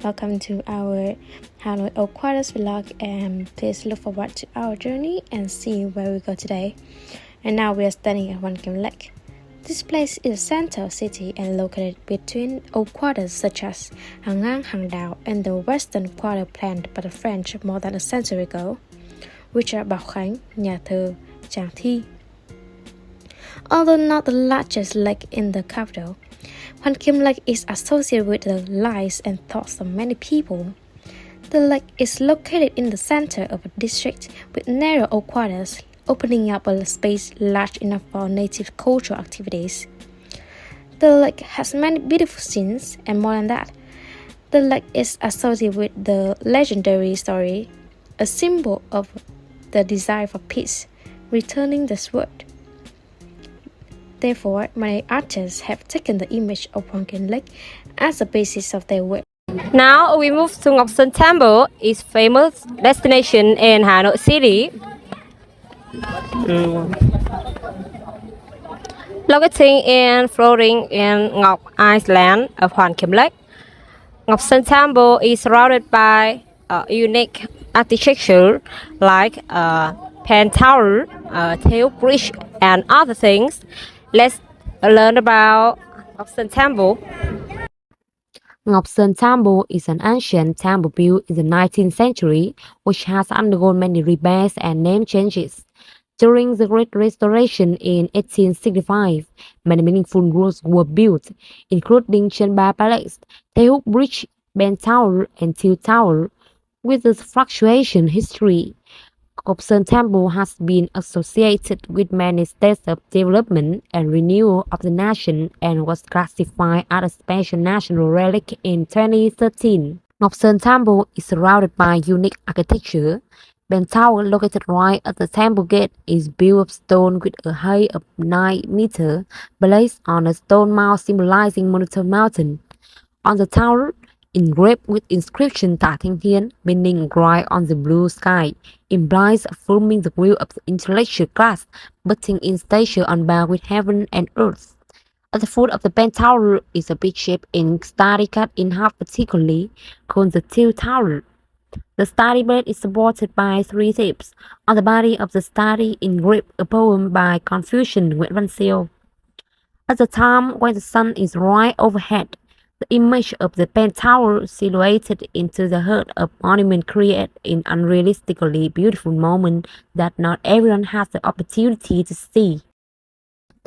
Welcome to our Hanoi Old Quarters vlog, and please look forward to our journey and see where we go today. And now we are standing at Van Kim Lake. This place is a center city and located between old quarters such as Hàng Ngang, Hàng Đào and the western quarter planned by the French more than a century ago, which are Bảo Khánh, Nhà Thờ, Tràng Thi. Although not the largest lake in the capital, Van Kim Lake is associated with the lives and thoughts of many people. The lake is located in the center of a district with narrow old quarters, opening up a space large enough for native cultural activities. The lake has many beautiful scenes, and more than that, the lake is associated with the legendary story, a symbol of the desire for peace, returning the sword. Therefore, many artists have taken the image of Van Kim Lake as the basis of their work. Now we move to Ngọc Sơn Temple, its famous destination in Hanoi City. Locating and floating in Ngọc Island of Van Kim Lake, Ngọc Sơn Temple is surrounded by unique architecture like Pen Tower, Tail Bridge, and other things. Let's learn about Ngọc Sơn Temple. Ngọc Sơn Temple is an ancient temple built in the 19th century, which has undergone many repairs and name changes. During the Great Restoration in 1865, many meaningful roads were built, including Ba Palace, Tae Bridge, Ben Tower, and Till Tower. With this fluctuation history, Ngọc Sơn Temple has been associated with many states of development and renewal of the nation and was classified as a special national relic in 2013. Ngọc Sơn Temple is surrounded by unique architecture. Ben Tower, located right at the temple gate, is built of stone with a height of 9 meters, placed on a stone mound symbolizing Monitor Mountain. On the tower, engraved with inscription Ta Thanh Thiên, meaning bright on the blue sky, implies affirming the will of the intellectual class, budding in stature on par with heaven and earth. At the foot of the Ben Tower is a big shape in study cut in half particularly, called the Till Tower. The study blade is supported by 3 tips. On the body of the study engraved a poem by Confucius Nguyễn Văn Siêu. At the time when the sun is right overhead, the image of the Ben Tower silhouetted into the heart of monument create an unrealistically beautiful moment that not everyone has the opportunity to see.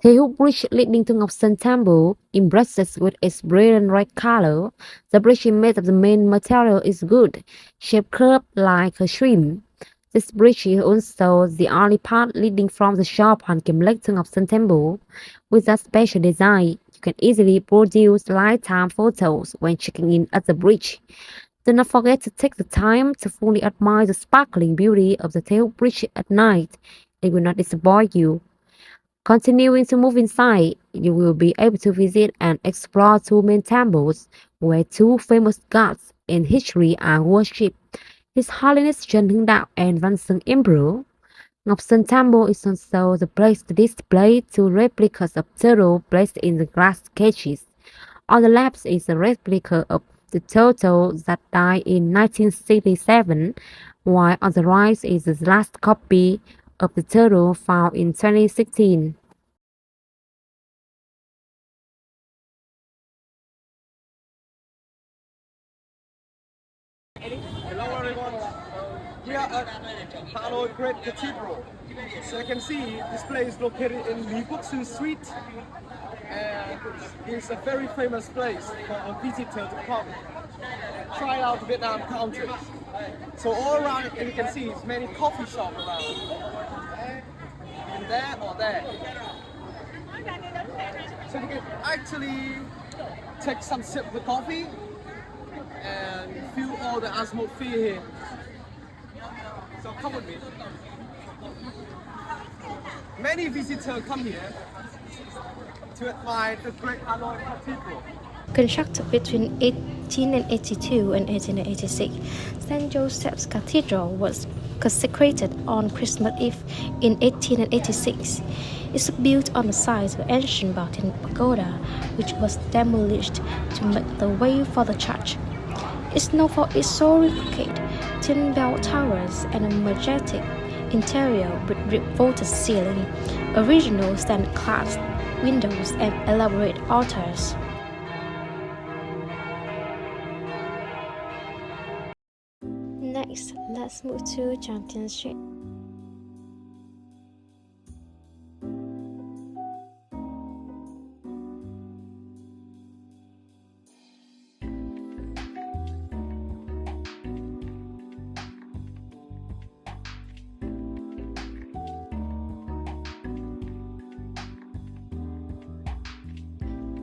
The bridge leading to Ngọc Sơn Temple impresses with its brilliant red color. The bridge made of the main material is good, shaped curved like a shrimp. This bridge is also the only part leading from the shop Van Kim Lake to Ngọc Sơn Temple. With that special design, you can easily produce lifetime photos when checking in at the bridge. Do not forget to take the time to fully admire the sparkling beauty of the Tail Bridge at night. It will not disappoint you. Continuing to move inside, you will be able to visit and explore 2 main temples where 2 famous gods in history are worshipped, His Holiness Trần Hưng Đạo and Văn Xưng Emperor. Ngọc Sơn Temple is also the place to display 2 replicas of turtle placed in the glass cages. On the left is a replica of the turtle that died in 1967, while on the right is the last copy of the turtle found in 2016. Hello everyone, we are at Hanoi Great Cathedral. So you can see this place is located in Lý Quốc Sư Street, and it's a very famous place for a visitor to come try out Vietnam culture. So all around you can see many coffee shops around, in there or there. So you can actually take some sip of the coffee and feel all the atmosphere here. So come with me. Many visitors come here to admire the Great Hanoi Cathedral. Constructed between 1882 and 1886, St. Joseph's Cathedral was consecrated on Christmas Eve in 1886. It was built on the site of ancient Baotin Pagoda, which was demolished to make the way for the church. It's known for its soaring facade, thin bell towers, and a majestic interior with ribbed ceiling, original stained glass windows, and elaborate altars. Next, let's move to Champion Street.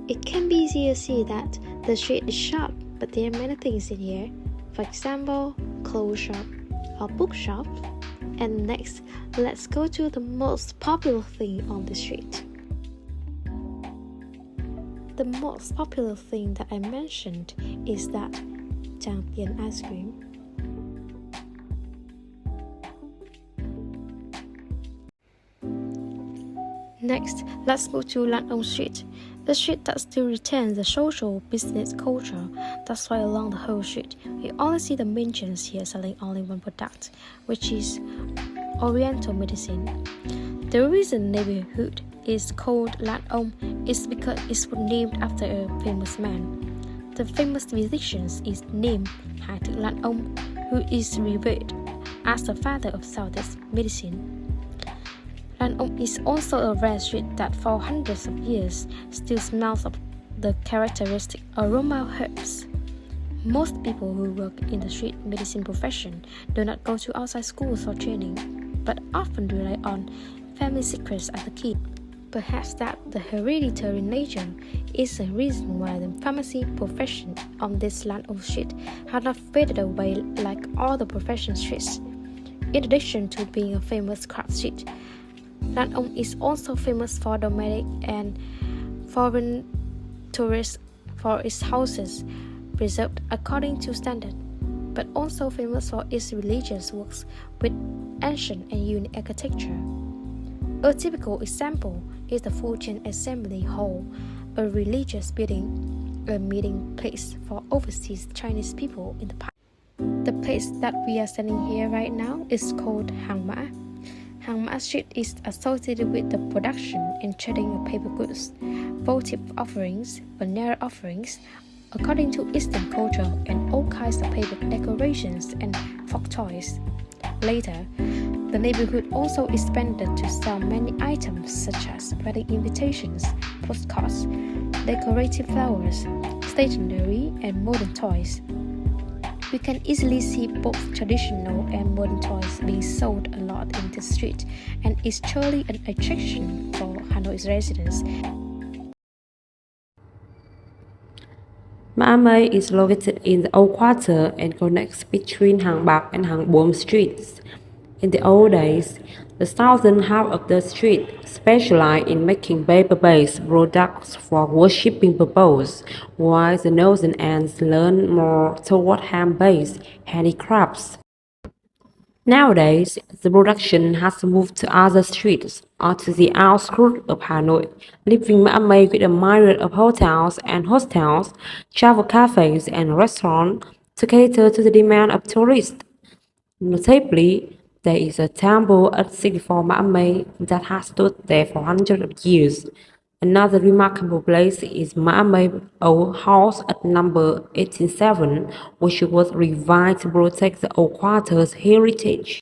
It can be easy to see that the street is sharp, but there are many things in here. For example, clothes shop or bookshop. And next, let's go to the most popular thing on the street. The most popular thing that I mentioned is that Champion ice cream. Next, let's move to Lan On Street, the street that still retains the social business culture. That's why along the whole street, we only see the mansions here selling only one product, which is Oriental medicine. The reason neighborhood is called Lan On is because it was named after a famous man. The famous physician is named Lan On, who is revered as the father of Southeast medicine. Lan On is also a rare street that for hundreds of years still smells of the characteristic aroma of herbs. Most people who work in the street medicine profession do not go to outside schools for training, but often rely on family secrets as a key. Perhaps that the hereditary nature is the reason why the pharmacy profession on this Lan On street has not faded away like all the profession streets. In addition to being a famous craft street, Lan On is also famous for domestic and foreign tourists for its houses preserved according to standard, but also famous for its religious works with ancient and unique architecture. A typical example is the Fujian Assembly Hall, a religious building, a meeting place for overseas Chinese people in the past. The place that we are standing here right now is called Hangma. Hangma Street is associated with the production and trading of paper goods, votive offerings, banner offerings, according to Eastern culture, and all kinds of paper decorations and folk toys. Later, the neighborhood also expanded to sell many items such as wedding invitations, postcards, decorative flowers, stationery, and modern toys. We can easily see both traditional and modern toys being sold a lot in this street, and it's truly an attraction for Hanoi's residents. Mã Mây is located in the old quarter and connects between Hàng Bạc and Hàng Buồm streets. In the old days, the southern half of the street specialized in making paper-based products for worshipping purposes, while the northern end leaned more toward hand-based handicrafts. Nowadays, the production has moved to other streets or to the outskirts of Hanoi, leaving Mã Mây with a myriad of hotels and hostels, travel cafes, and restaurants to cater to the demand of tourists. Notably, there is a temple at 64 Mã Mây that has stood there for hundreds of years. Another remarkable place is Mã Mây Old House at number 187, which was revived to protect the old quarter's heritage.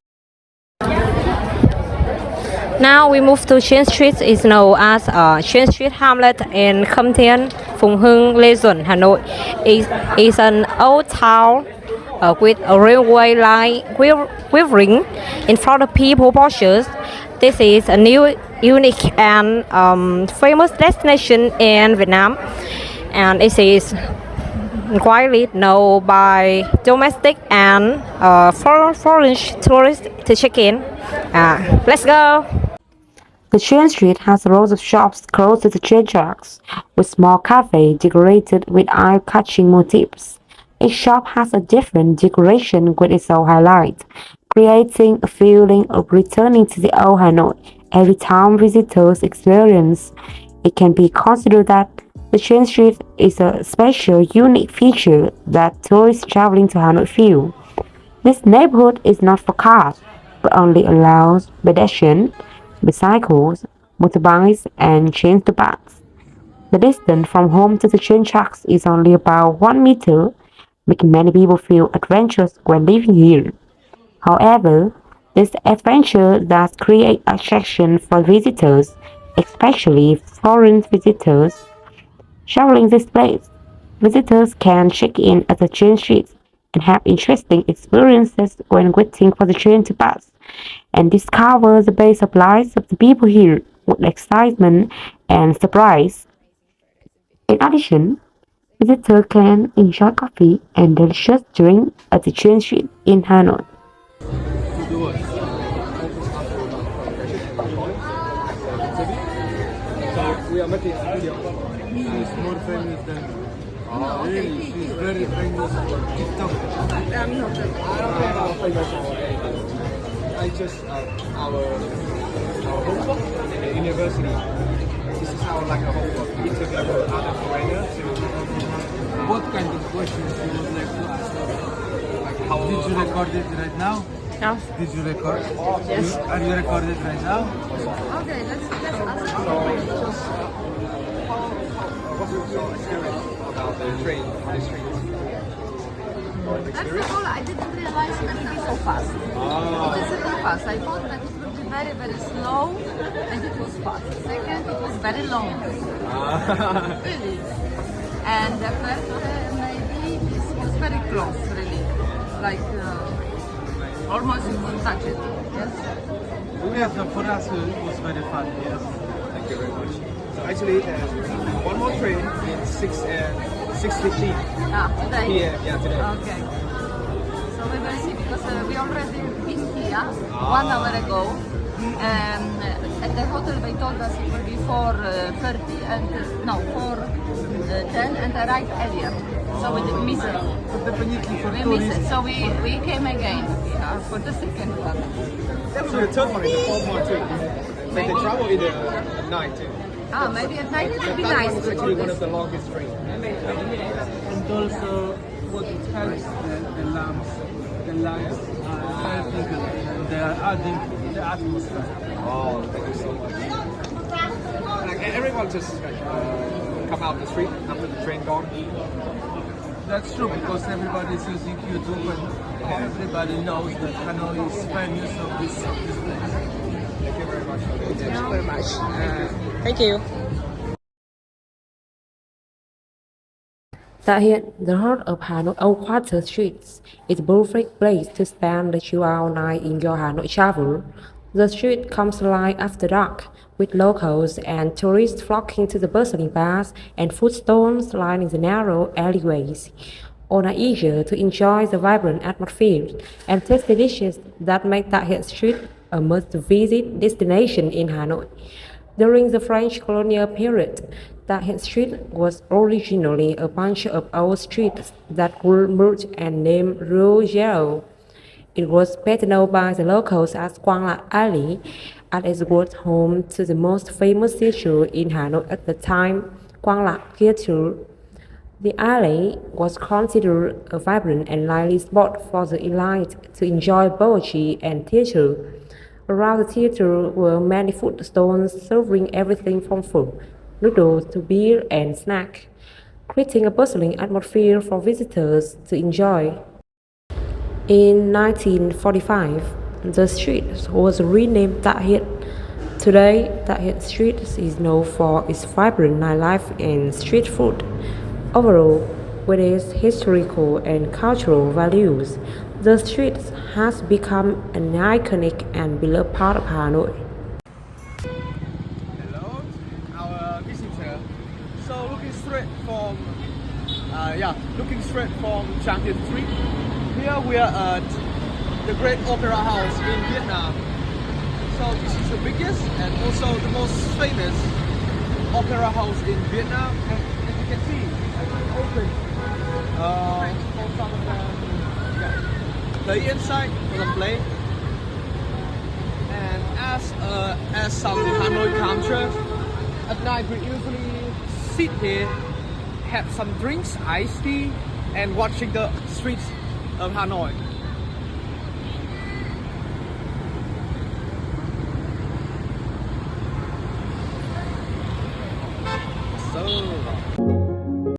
Now we move to Chen Street, is known as Chen Street Hamlet in Khâm Thiên, Phùng Hưng, Lê Duẩn, Hanoi. It is an old town with a railway line quivering in front of people porches. This is a new, unique, and famous destination in Vietnam, and it is widely known by domestic and foreign tourists to check in. Let's go! The train street has rows of shops close to the train tracks, with small cafes decorated with eye-catching motifs. Each shop has a different decoration with its own highlight, creating a feeling of returning to the old Hanoi every time visitors experience. It can be considered that The train street is a special, unique feature that tourists traveling to Hanoi feel. This neighborhood is not for cars, but only allows pedestrians, bicycles, motorbikes, and trains to pass. The distance from home to the train tracks is only about 1 meter, making many people feel adventurous when living here. However, this adventure does create attraction for visitors, especially foreign visitors traveling this place. Visitors can check in at the train streets and have interesting experiences when waiting for the train to pass, and discover the base of lives of the people here with excitement and surprise. In addition, visitors can enjoy coffee and delicious drink at the train street in Hanoi. We are making a video. She's more famous than. Oh, really? She's very famous on TikTok. I'm not. I don't care about famous or anything. I just our homework in the university. This is our like a homework. Interview other foreigners. What kind of questions you would like to ask? Like how? Did you record it right now? Yeah. Did you record? Yes. Are you recorded right now? Okay, let's ask. What's your experience about the train on the streets? First of all, I didn't realize it would be so fast. It is really fast. I thought that it would be very, very slow, and it was fast. Second, it was very long. Really. And the third, maybe this was very close, really. Like, almost you could touch it. Yes? Yes, for us it was very fun. Yes. Thank you very much. So actually, one more train in 6:15 Today? p.m. Yeah, today. Okay. So we will see because we already been here 1 hour ago. At the hotel they told us it will be 4:30 and no 4:10 and arrived earlier. So we didn't miss it. But definitely for We missed tourists. it. So we came again for the second one. Actually, the third one is the fourth one too. But they travel in the night too. Maybe at night it would be That nice. one is actually one of the longest trains. And also what it helps the lamps, the lights are helping and they are adding the atmosphere. Oh, thank you so much. Like everyone just come out the street after the train gone. That's true because everybody is using YouTube and everybody knows that Hanoi is famous of this place. Thank you very much. Thank you very much. Thank you. Tại hiện, the heart of Hanoi Old Quarter Streets is a perfect place to spend the chill-out night in your Hanoi travel. The street comes alive after dark, with locals and tourists flocking to the bustling bars and food stalls lining the narrow alleyways. All are eager to enjoy the vibrant atmosphere and tasty dishes that make Tạ Hiện Street a must-visit destination in Hanoi. During the French colonial period, Tạ Hiện Street was originally a bunch of old streets that were merged and named Rue Zero. It was better known by the locals as Quang La Alley, as it was home to the most famous theater in Hanoi at the time, Quang La Theater. The alley was considered a vibrant and lively spot for the elite to enjoy poetry and theater. Around the theater were many food stalls serving everything from food, noodles to beer and snack, creating a bustling atmosphere for visitors to enjoy. In 1945, the street was renamed Tạ Hiện. Today, Tạ Hiện Street is known for its vibrant nightlife and street food. Overall, with its historical and cultural values, the street has become an iconic and beloved part of Hanoi. Hello, our visitor. So looking straight from Trang Dien Street. Here we are at the Great Opera House in Vietnam. So this is the biggest and also the most famous opera house in Vietnam. And as you can see, it's open for some of them. Play inside for some play. And as some Hanoi culture, at night we usually sit here, have some drinks, iced tea, and watching the streets of Hanoi.